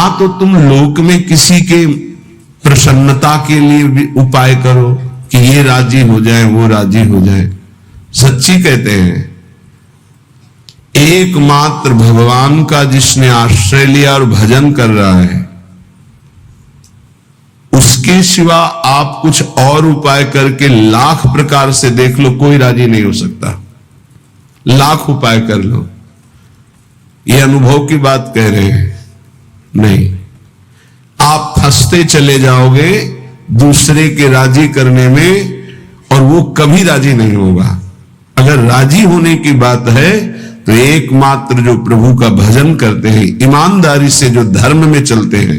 ना तो तुम लोक में किसी के प्रसन्नता के लिए भी उपाय करो कि ये राजी हो जाए, वो राजी हो जाए। सच्ची कहते हैं, एकमात्र भगवान का जिसने आश्रय लिया और भजन कर रहा है, उसके सिवा आप कुछ और उपाय करके लाख प्रकार से देख लो, कोई राजी नहीं हो सकता। लाख उपाय कर लो, ये अनुभव की बात कह रहे हैं, नहीं, आप फंसते चले जाओगे दूसरे के राजी करने में, और वो कभी राजी नहीं होगा। अगर राजी होने की बात है तो एकमात्र जो प्रभु का भजन करते हैं, ईमानदारी से जो धर्म में चलते हैं,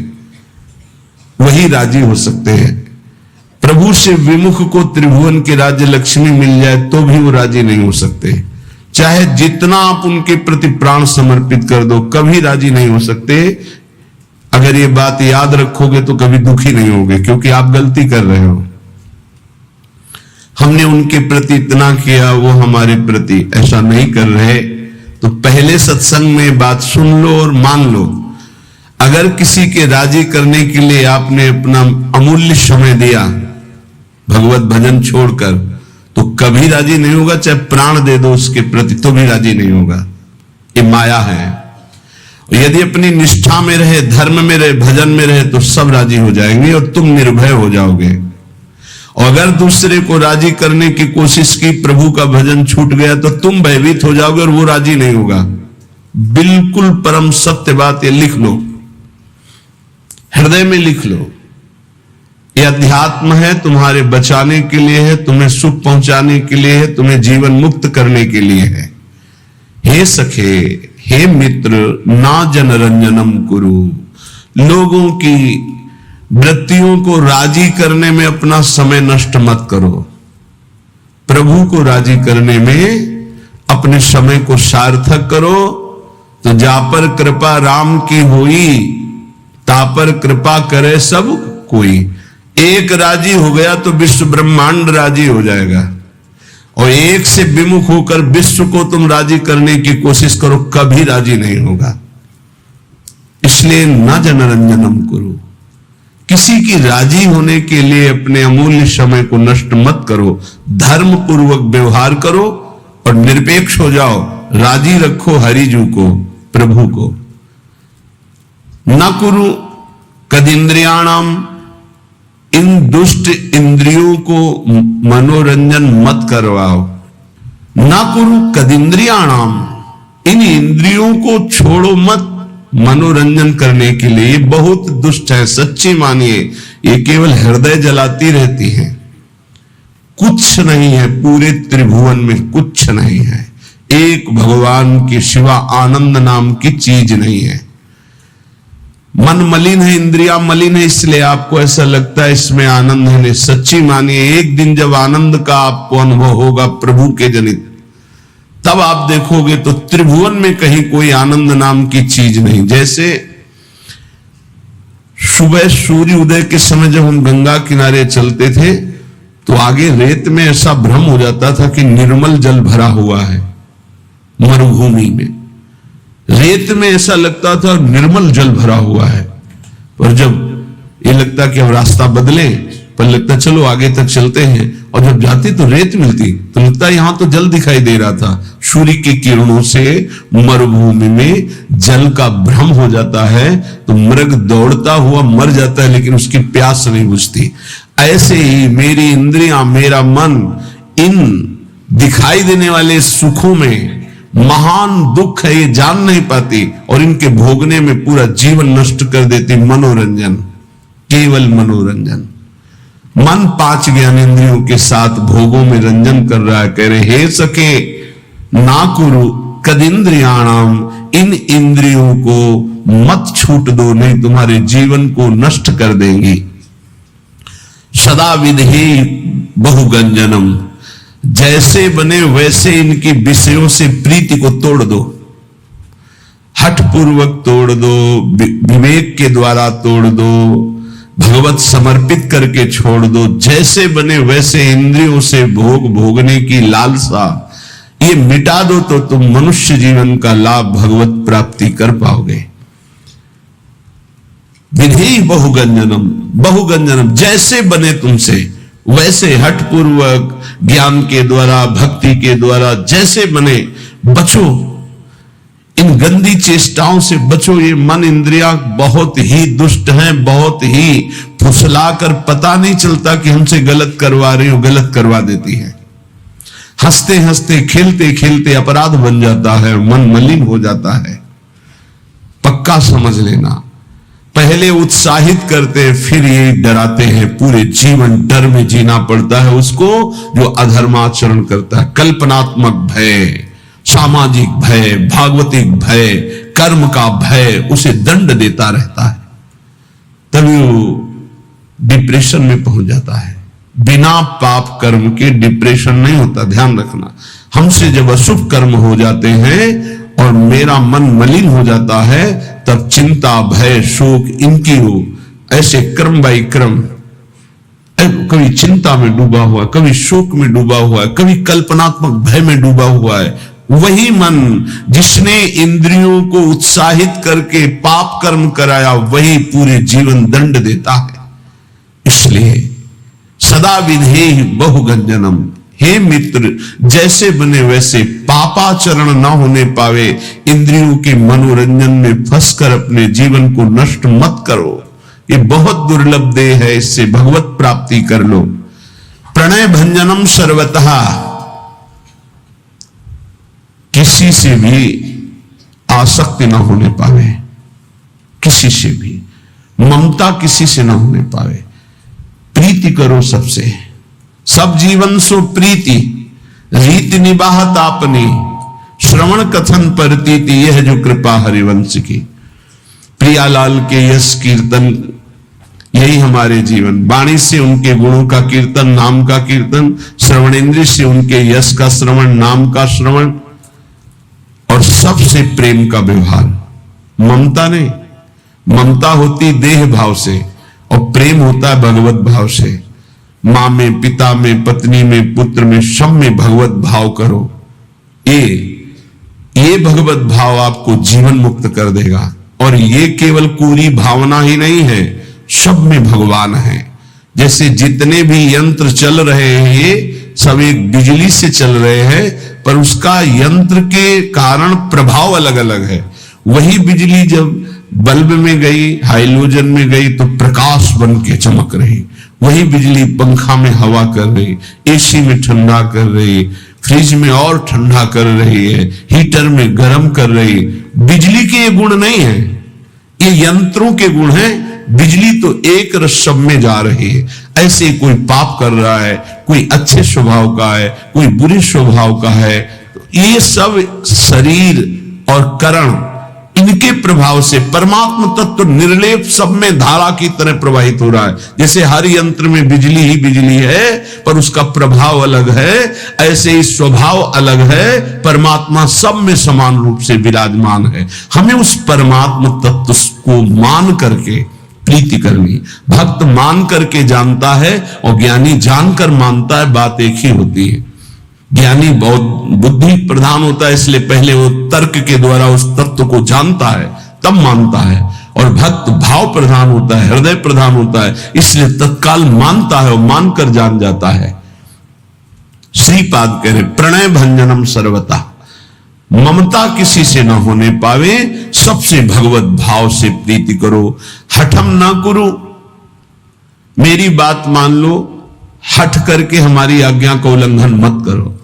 वही राजी हो सकते हैं। प्रभु से विमुख को त्रिभुवन के राज्य लक्ष्मी मिल जाए तो भी वो राजी नहीं हो सकते। चाहे जितना आप उनके प्रति प्राण समर्पित कर दो, कभी राजी नहीं हो सकते। अगर ये बात याद रखोगे तो कभी दुखी नहीं होगे, क्योंकि आप गलती कर रहे हो। हमने उनके प्रति इतना किया, वो हमारे प्रति ऐसा नहीं कर रहे। तो पहले सत्संग में बात सुन लो और मान लो। अगर किसी के राजी करने के लिए आपने अपना अमूल्य समय दिया भगवत भजन छोड़कर, तो कभी राजी नहीं होगा। चाहे प्राण दे दो उसके प्रति तो भी राजी नहीं होगा। ये माया है। यदि अपनी निष्ठा में रहे, धर्म में रहे, भजन में रहे, तो सब राजी हो जाएंगे और तुम निर्भय हो जाओगे। और अगर दूसरे को राजी करने की कोशिश की, प्रभु का भजन छूट गया, तो तुम भयभीत हो जाओगे और वो राजी नहीं होगा। बिल्कुल परम सत्य बात, ये लिख लो, हृदय में लिख लो। यह अध्यात्म है, तुम्हारे बचाने के लिए है, तुम्हें सुख पहुंचाने के लिए है, तुम्हें जीवन मुक्त करने के लिए है। हे सखे, हे मित्र, ना जनरंजनम कुरु। लोगों की वृत्तियों को राजी करने में अपना समय नष्ट मत करो। प्रभु को राजी करने में अपने समय को सार्थक करो। तो जा पर कृपा राम की होई, ता पर कृपा करे सब कोई। एक राजी हो गया तो विश्व ब्रह्मांड राजी हो जाएगा। और एक से विमुख होकर विश्व को तुम राजी करने की कोशिश करो, कभी राजी नहीं होगा। इसलिए न जनरंजनम करो। किसी की राजी होने के लिए अपने अमूल्य समय को नष्ट मत करो। धर्म पूर्वक व्यवहार करो और निरपेक्ष हो जाओ। राजी रखो हरिजू को, प्रभु को। न कुरु कदिंद्रियाणाम, इन दुष्ट इंद्रियों को मनोरंजन मत करवाओ। न कुरु कदिंद्रियाणाम, इन इंद्रियों को छोड़ो मत मनोरंजन करने के लिए। बहुत दुष्ट है, सच्ची मानिए। ये केवल हृदय जलाती रहती है, कुछ नहीं है पूरे त्रिभुवन में, कुछ नहीं है। एक भगवान के सिवा आनंद नाम की चीज नहीं है। मन मलिन है, इंद्रियां मलिन है, इसलिए आपको ऐसा लगता है इसमें आनंद है। नहीं, सच्ची मानिए, एक दिन जब आनंद का आपको अनुभव होगा प्रभु के जनित, तब आप देखोगे तो त्रिभुवन में कहीं कोई आनंद नाम की चीज नहीं। जैसे सुबह सूर्य उदय के समय जब हम गंगा किनारे चलते थे, तो आगे रेत में ऐसा भ्रम हो जाता था कि निर्मल जल भरा हुआ है। मरुभूमि में रेत में ऐसा लगता था निर्मल जल भरा हुआ है। पर जब ये लगता कि हम रास्ता बदले, पर लगता चलो आगे तक चलते हैं, और जब जाती तो रेत मिलती, तो लगता यहां तो जल दिखाई दे रहा था। सूर्य की किरणों से मरुभूमि में जल का भ्रम हो जाता है, तो मृग दौड़ता हुआ मर जाता है, लेकिन उसकी प्यास नहीं बुझती। ऐसे ही मेरी इंद्रियां, मेरा मन, इन दिखाई देने वाले सुखों में महान दुख है, ये जान नहीं पाती, और इनके भोगने में पूरा जीवन नष्ट कर देती। मनोरंजन, केवल मनोरंजन। मन 5 ज्ञानेंद्रियों के साथ भोगों में रंजन कर रहा है। कह रहे, हे सखे, ना कुरु कदिंद्रियाणाम, इन इंद्रियों को मत छूट दो, नहीं तुम्हारे जीवन को नष्ट कर देंगी। सदा विधि बहुगंजनम, जैसे बने वैसे इनकी विषयों से प्रीति को तोड़ दो। हठ पूर्वक तोड़ दो, विवेक के द्वारा तोड़ दो, भगवत समर्पित करके छोड़ दो। जैसे बने वैसे इंद्रियों से भोग भोगने की लालसा, ये मिटा दो, तो तुम मनुष्य जीवन का लाभ भगवत प्राप्ति कर पाओगे। बहुगंजनम, बहुगंजनम जैसे बने तुमसे वैसे हठपूर्वक ज्ञान के द्वारा, भक्ति के द्वारा जैसे बने बचो, इन गंदी चेष्टाओं से बचो। ये मन इंद्रियां बहुत ही दुष्ट हैं, बहुत ही फुसलाकर पता नहीं चलता कि हमसे गलत करवा रही हो, गलत करवा देती है। हंसते हंसते खेलते खेलते अपराध बन जाता है, मन मलिन हो जाता है। पक्का समझ लेना, पहले उत्साहित करते हैं फिर ये डराते हैं। पूरे जीवन डर में जीना पड़ता है उसको जो अधर्माचरण करता है। कल्पनात्मक भय, सामाजिक भय, भागवतिक भय, कर्म का भय उसे दंड देता रहता है, तभी वो डिप्रेशन में पहुंच जाता है। बिना पाप कर्म के डिप्रेशन नहीं होता, ध्यान रखना। हमसे जब अशुभ कर्म हो जाते हैं और मेरा मन मलिन हो जाता है, तब चिंता, भय, शोक इनकी हो ऐसे क्रम बाई क्रम, कभी चिंता में डूबा हुआ, कभी शोक में डूबा हुआ है, कभी कल्पनात्मक भय में डूबा हुआ है। वही मन जिसने इंद्रियों को उत्साहित करके पाप कर्म कराया, वही पूरे जीवन दंड देता है। इसलिए सदा विधेहि बहुगंजनम, हे मित्र जैसे बने वैसे पापाचरण न होने पावे। इंद्रियों के मनोरंजन में फंसकर अपने जीवन को नष्ट मत करो, ये बहुत दुर्लभ देह है, इससे भगवत प्राप्ति कर लो। प्रणय भंजनम सर्वतः, किसी से भी आसक्ति न होने पावे, किसी से भी ममता किसी से न होने पावे। प्रीति करो सबसे, सब जीवन सो प्रीति, रीति निबाहत आपने, श्रवण कथन परतीति, यह जो कृपा हरिवंश की। प्रियालाल के यश कीर्तन यही हमारे जीवन, वाणी से उनके गुणों का कीर्तन, नाम का कीर्तन, श्रवणेन्द्रिय से उनके यश का श्रवण, नाम का श्रवण, और सबसे प्रेम का व्यवहार। ममता नहीं, ममता होती देह भाव से और प्रेम होता है भगवत भाव से। मां में, पिता में, पत्नी में, पुत्र में, सब में भगवत भाव करो। ये भगवत भाव आपको जीवन मुक्त कर देगा। और ये केवल पूरी भावना ही नहीं है, सब में भगवान है। जैसे जितने भी यंत्र चल रहे हैं ये सब एक बिजली से चल रहे हैं, पर उसका यंत्र के कारण प्रभाव अलग अलग है। वही बिजली जब बल्ब में गई, हाइड्रोजन में गई तो प्रकाश बन के चमक रही। वही बिजली पंखा में हवा कर रही, एसी में ठंडा कर रही, फ्रिज में और ठंडा कर रही है, हीटर में गर्म कर रही। बिजली के ये गुण नहीं है, ये यंत्रों के गुण हैं। बिजली तो एक रस सब में जा रही है। ऐसे कोई पाप कर रहा है, कोई अच्छे स्वभाव का है, कोई बुरे स्वभाव का है, ये सब शरीर और करण इनके प्रभाव से परमात्मा तत्व निर्लेप सब में धारा की तरह प्रवाहित हो रहा है। जैसे हर यंत्र में बिजली ही बिजली है, पर उसका प्रभाव अलग है, ऐसे ही स्वभाव अलग है। परमात्मा सब में समान रूप से विराजमान है। हमें उस परमात्मा तत्व को मान करके प्रीति करनी। भक्त मान करके जानता है और ज्ञानी जानकर मानता है, बात एक ही होती है। ज्ञानी बहुत बुद्धि प्रधान होता है, इसलिए पहले वो तर्क के द्वारा उस तत्व को जानता है तब मानता है, और भक्त भाव प्रधान होता है, हृदय प्रधान होता है, इसलिए तत्काल मानता है और मानकर जान जाता है। श्रीपाद कह रहे प्रणय भंजनम सर्वता, ममता किसी से न होने पावे, सबसे भगवत भाव से प्रीति करो। हठम ना करो, मेरी बात मान लो, हट करके हमारी आज्ञा का उल्लंघन मत करो।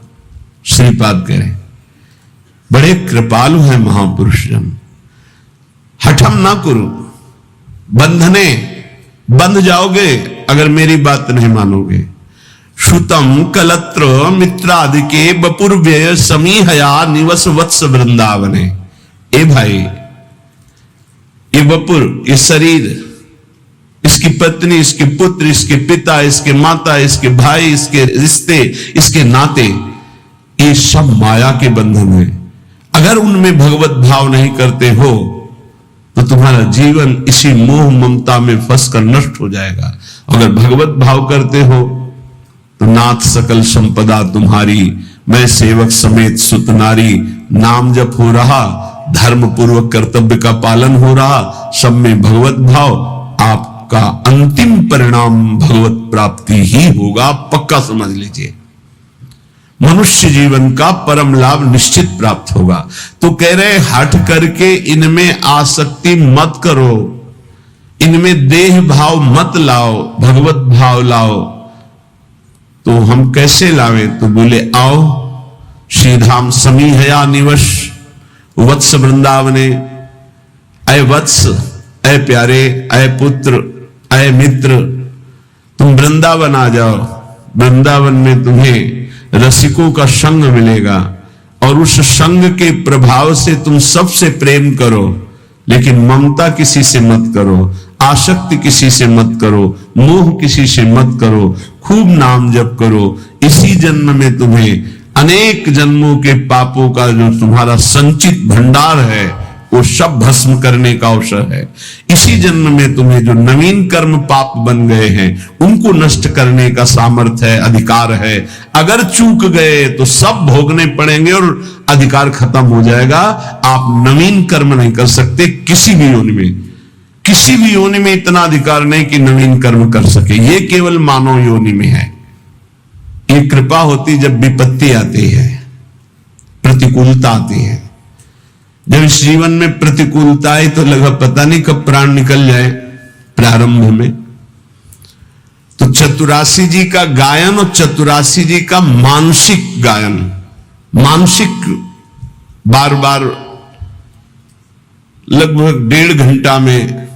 श्रीपाद कह रहे बड़े कृपालु हैं महापुरुष जन। हठम ना करो, बंधने बंध जाओगे अगर मेरी बात नहीं मानोगे। श्रुतम कलत्र मित्रादि के बपुर्व्यय समीहया निवस वत्स वृंदावने। ए भाई, ये बपुर, ये शरीर, इसकी पत्नी, इसके पुत्र, इसके पिता, इसके माता, इसके भाई, इसके रिश्ते, इसके नाते, ये सब माया के बंधन है। अगर उनमें भगवत भाव नहीं करते हो तो तुम्हारा जीवन इसी मोह ममता में फंसकर नष्ट हो जाएगा। अगर भगवत भाव करते हो तो नाथ सकल संपदा तुम्हारी, मैं सेवक समेत सुत नारी। नाम जप हो रहा, धर्म पूर्वक कर्तव्य का पालन हो रहा, सब में भगवत भाव, आप आपका अंतिम परिणाम भगवत प्राप्ति ही होगा, पक्का समझ लीजिए। मनुष्य जीवन का परम लाभ निश्चित प्राप्त होगा। तो कह रहे हट करके इनमें आसक्ति मत करो, इनमें देह भाव मत लाओ, भगवत भाव लाओ। तो हम कैसे लावे? तो बोले आओ श्रीधाम समी हया निवश वत्स वृंदावने। अय वत्स, अय प्यारे, अय पुत्र, अय मित्र, तुम वृंदावन आ जाओ। वृंदावन में तुम्हें रसिकों का संग मिलेगा और उस संग के प्रभाव से तुम सबसे प्रेम करो, लेकिन ममता किसी से मत करो, आसक्ति किसी से मत करो, मोह किसी से मत करो, खूब नाम जप करो। इसी जन्म में तुम्हें अनेक जन्मों के पापों का जो तुम्हारा संचित भंडार है वो सब भस्म करने का अवसर है। इसी जन्म में तुम्हें जो नवीन कर्म पाप बन गए हैं उनको नष्ट करने का सामर्थ्य है, अधिकार है। अगर चूक गए तो सब भोगने पड़ेंगे और अधिकार खत्म हो जाएगा। आप नवीन कर्म नहीं कर सकते किसी भी योनि में, किसी भी योनि में इतना अधिकार नहीं कि नवीन कर्म कर सके। ये केवल मानव योनि में है। ये कृपा होती जब विपत्ति आती है, प्रतिकूलता आती है। जब इस जीवन में प्रतिकूलता आई तो लगा पता नहीं कब प्राण निकल जाए। प्रारंभ में तो चतुरासी जी का गायन और चतुरासी जी का मानसिक गायन, मानसिक बार बार लगभग 1.5 घंटा में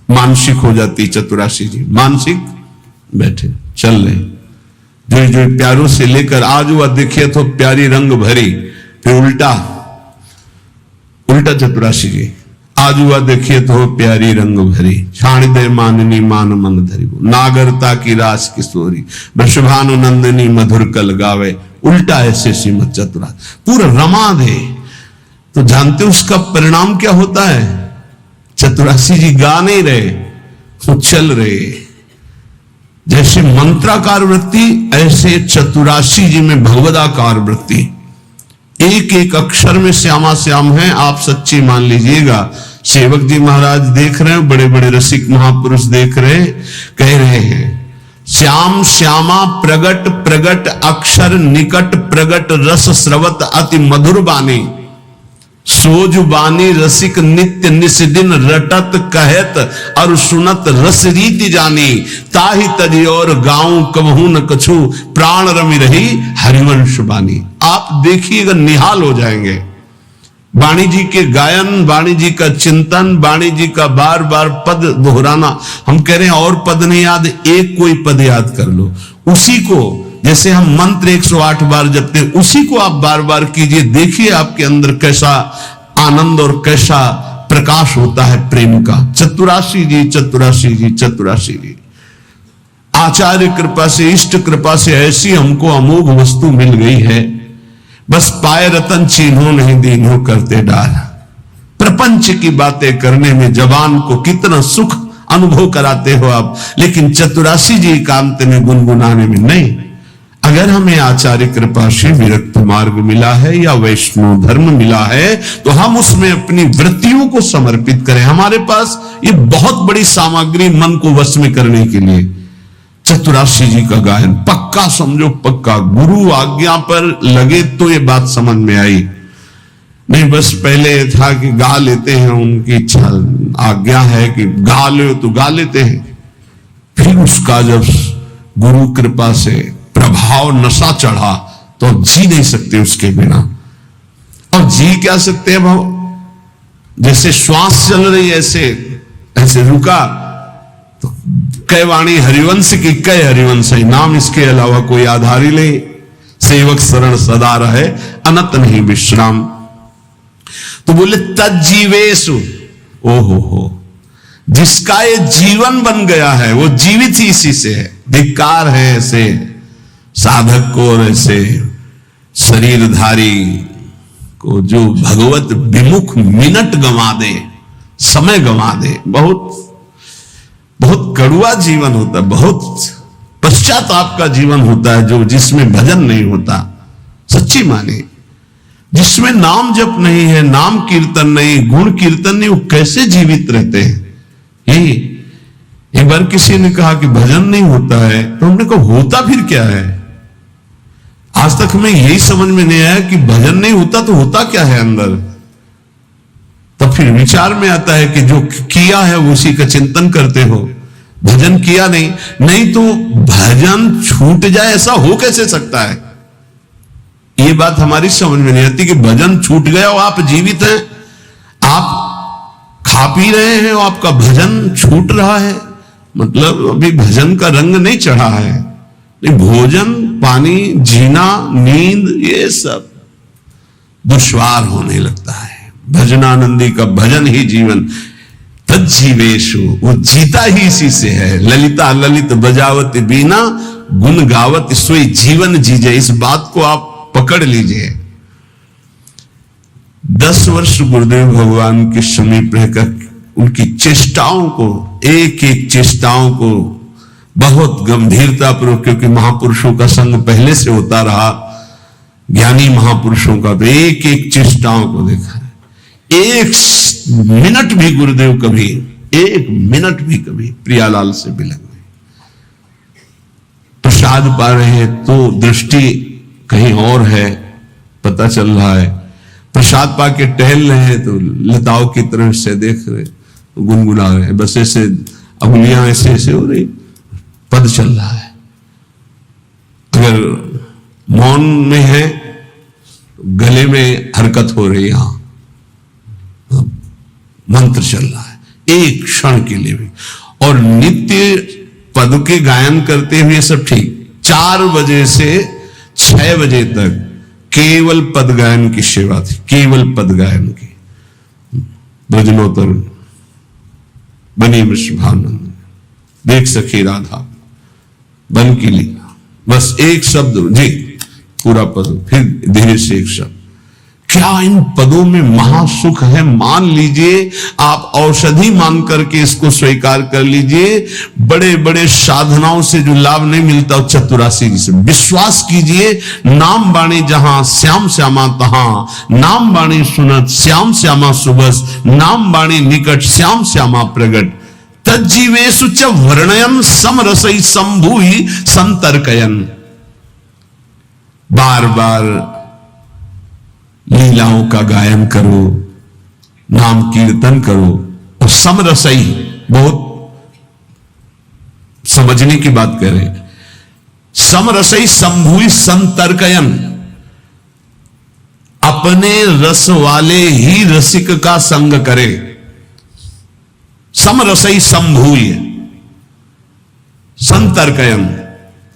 मानसिक हो जाती चतुरासी जी। मानसिक बैठे चल रहे, जो जो प्यारों से लेकर आज हुआ देखिए तो प्यारी रंग भरी, फिर उल्टा चतुरासी जी आज हुआ देखिए तो प्यारी रंग भरी, छाण दे माननी मान मन धरी, नागरता की रास किशोरी, वृषभानु नंदिनी मधुर कल गावे। उल्टा ऐसे श्रीमद चतुरा पूरा रमा दे। तो जानते हो उसका परिणाम क्या होता है? चतुरासी जी गा नहीं रहे, तो चल रहे। जैसे मंत्राकार वृत्ति ऐसे चतुरासी जी में भगवदाकार वृत्ति। एक एक अक्षर में श्यामा श्याम है, आप सच्ची मान लीजिएगा। सेवक जी महाराज देख रहे हैं, बड़े बड़े रसिक महापुरुष देख रहे हैं, कह रहे हैं श्याम श्यामा प्रगट प्रगट अक्षर निकट प्रगट रस स्रवत अति मधुर बानी, सोज बानी रसिक नित्य निस दिन रटत कहत और सुनत रस रीति जानी, ताहि तजी और गाऊं कबहू न कछु प्राण रमि रही हरिवंश बानी। आप देखिएगा निहाल हो जाएंगे। वाणी जी के गायन, वाणी जी का चिंतन, वाणी जी का बार बार पद दोहराना। हम कह रहे हैं और पद नहीं याद, एक कोई पद याद कर लो, उसी को जैसे हम मंत्र 108 बार जपते हैं उसी को आप बार बार कीजिए। देखिए आपके अंदर कैसा आनंद और कैसा प्रकाश होता है प्रेम का। चतुरासी जी चतुरासी जी चतुरासी जी। आचार्य कृपा से, इष्ट कृपा से ऐसी हमको अमोघ वस्तु मिल गई है, बस पाए रतन चिन्हो नहीं दीन्हो करते डाल। प्रपंच की बातें करने में जवान को कितना सुख अनुभव कराते हो आप, लेकिन चतुरासी जी कांत में गुनगुनाने में नहीं। अगर हमें आचार्य कृपा से विरक्त मार्ग मिला है या वैष्णव धर्म मिला है तो हम उसमें अपनी वृत्तियों को समर्पित करें। हमारे पास ये बहुत बड़ी सामग्री मन को वश में करने के लिए। चतुरासी जी का गायन पक्का समझो, पक्का। गुरु आज्ञा पर लगे तो ये बात समझ में आई, नहीं बस पहले था कि गा लेते हैं, उनकी इच्छा आज्ञा है कि गा लो तो गा लेते हैं। फिर उसका जब गुरु कृपा से प्रभाव नशा चढ़ा तो जी नहीं सकते उसके बिना। और जी क्या सकते हैं भाव? जैसे श्वास चल रही ऐसे ऐसे रुका तो कई वाणी हरिवंश की कई हरिवंश है, नाम इसके अलावा कोई आधार ही नहीं। सेवक शरण सदा रहे अनत नहीं विश्राम। तो बोले तज्जीवेशु, ओहो हो, जिसका ये जीवन बन गया है वो जीवित ही इसी से है। धिक्कार है ऐसे साधक को और ऐसे शरीरधारी को जो भगवत विमुख मिनट गंवा दे, समय गंवा दे। बहुत बहुत कड़ुआ जीवन होता है, बहुत पश्चाताप का जीवन होता है जो जिसमें भजन नहीं होता। सच्ची माने जिसमें नाम जप नहीं है, नाम कीर्तन नहीं, गुण कीर्तन नहीं, वो कैसे जीवित रहते हैं? यही एक अगर किसी ने कहा कि भजन नहीं होता है, तो हमने कहा होता फिर क्या है? आज तक हमें यही समझ में नहीं आया कि भजन नहीं होता तो होता क्या है अंदर। तब फिर विचार में आता है कि जो किया है उसी का चिंतन करते हो, भजन किया नहीं तो भजन छूट जाए, ऐसा हो कैसे सकता है? ये बात हमारी समझ में नहीं आती कि भजन छूट गया और आप जीवित हैं, आप खा पी रहे हैं और आपका भजन छूट रहा है, मतलब अभी भजन का रंग नहीं चढ़ा है। नहीं, भोजन, पानी, जीना, नींद, ये सब दुश्वार होने लगता है। भजनानंदी का भजन ही जीवन, तज्जीवेशु, वो जीता ही इसी से है। ललिता ललित बजावत बीना, गुण गावत सोई जीवन जीजे। इस बात को आप पकड़ लीजिए। 10 वर्ष गुरुदेव भगवान के समीप रहकर उनकी चेष्टाओं को, एक एक चेष्टाओं को बहुत गंभीरता पूर्वक, क्योंकि महापुरुषों का संग पहले से होता रहा, ज्ञानी महापुरुषों का, तो एक एक चेष्टाओं को देखा है। एक मिनट भी गुरुदेव कभी, एक मिनट भी कभी प्रियालाल से बिलक नहीं। प्रसाद पा रहे हैं तो दृष्टि कहीं और है, पता चल रहा है। प्रसाद पा के टहल रहे हैं तो लताओं की तरफ से देख रहे, गुनगुना रहे हैं, बस ऐसे अंगुलियां ऐसे ऐसे हो रही, पद चल रहा है। अगर मौन में है, गले में हरकत हो रही, यहां मंत्र चल रहा है एक क्षण के लिए भी। और नित्य पद के गायन करते हुए सब ठीक, 4 बजे से 6 बजे तक केवल पद गायन की सेवा थी, केवल पद गायन की। ब्रजनोत्तर बनी वृषभानंद, देख सखी राधा, बन की लीला, बस एक शब्द जी, पूरा पद, फिर धीरे से एक शब्द। क्या इन पदों में महासुख है? मान लीजिए, आप औषधि मान करके इसको स्वीकार कर लीजिए। बड़े बड़े साधनाओं से जो लाभ नहीं मिलता, चतुरासी जी से विश्वास कीजिए। नाम बाणी जहां श्याम श्यामा तहां, नाम बाणी सुनत श्याम श्यामा सुबस, नाम बाणी निकट श्याम श्यामा प्रगट, तज्जीवेशु च वर्णयन समरसई संभूहि संतर्कयन। बार बार लीलाओं का गायन करो, नाम कीर्तन करो, और समरसई, बहुत समझने की बात कह रहे हैं, समरसई संभूहि संतर्कयन, अपने रस वाले ही रसिक का संग करे। समरसई संभूय संतर्कयन,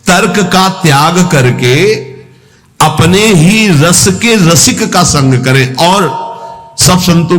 तर्क का त्याग करके अपने ही रस के रसिक का संग करें। और सब संतों की